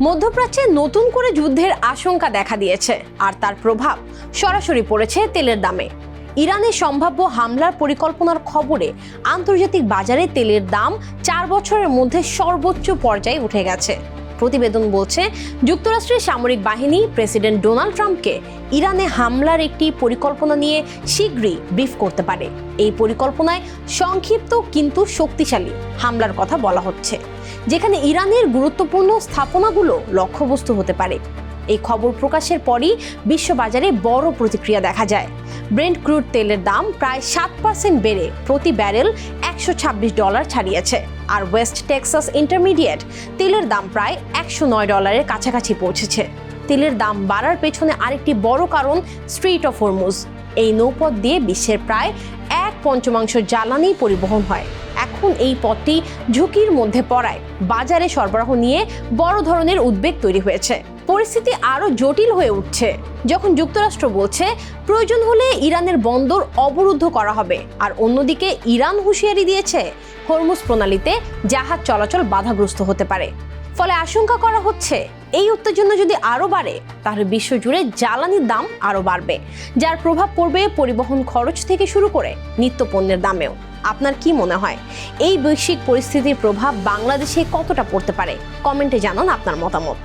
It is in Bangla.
মধ্যপ্রাচ্যে নতুন করে যুদ্ধের আশঙ্কা দেখা দিয়েছে, আর তার প্রভাব সরাসরি পড়েছে তেলের দামে। ইরানের সম্ভাব্য হামলার পরিকল্পনার খবরে আন্তর্জাতিক বাজারে তেলের দাম 4 বছরের মধ্যে সর্বোচ্চ পর্যায়ে উঠে গেছে। প্রতিবেদন বলছে, যুক্তরাষ্ট্রের সামরিক বাহিনী প্রেসিডেন্ট ডোনাল্ড ট্রাম্পকে ইরানে হামলার একটি পরিকল্পনা নিয়ে শীঘ্রই ব্রিফ করতে পারে। এই পরিকল্পনায় সংক্ষিপ্ত কিন্তু শক্তিশালী হামলার কথা বলা হচ্ছে, যেখানে ইরানের গুরুত্বপূর্ণ স্থাপনাগুলো লক্ষ্যবস্তু হতে পারে। এই খবর প্রকাশের পরই বিশ্ববাজারে বড় প্রতিক্রিয়া দেখা যায়। ব্রেন্ট ক্রুড তেলের দাম প্রায় 7% বেড়ে প্রতি ব্যারেল $126 ছাড়িয়েছে, আর ওয়েস্ট টেক্সাস ইন্টারমিডিয়েট তেলের দাম প্রায় $109 কাছাকাছি পৌঁছেছে। তেলের দাম বাড়ার পেছনে আরেকটি বড় কারণ স্ট্রেইট অফ হরমুজ। এই নৌপথ দিয়ে বিশ্বের প্রায় 1/5 জ্বালানি পরিবহন হয়। এখন এই পথটি ঝুঁকির মধ্যে পড়ায় বাজারে সরবরাহ নিয়ে বড় ধরনের উদ্বেগ তৈরি হয়েছে। পরিস্থিতি আরো জটিল হয়ে উঠছে যখন যুক্তরাষ্ট্র বলছে প্রয়োজন হলে ইরানের বন্দর অবরুদ্ধ করা হবে, আর অন্যদিকে ইরান হুঁশিয়ারি দিয়েছে হরমুজ প্রণালীতে জাহাজ চলাচল বাধাগ্রস্ত হতে পারে। ফলে আশঙ্কা করা হচ্ছে এই উত্তেজনা যদি আরো বাড়ে তাহলে বিশ্বজুড়ে জ্বালানির দাম আরো বাড়বে, যার প্রভাব পড়বে পরিবহন খরচ থেকে শুরু করে নিত্যপণ্যের দামেও। আপনার কি মনে হয় এই বৈশ্বিক পরিস্থিতির প্রভাব বাংলাদেশে কতটা পড়তে পারে? কমেন্টে জানান আপনার মতামত।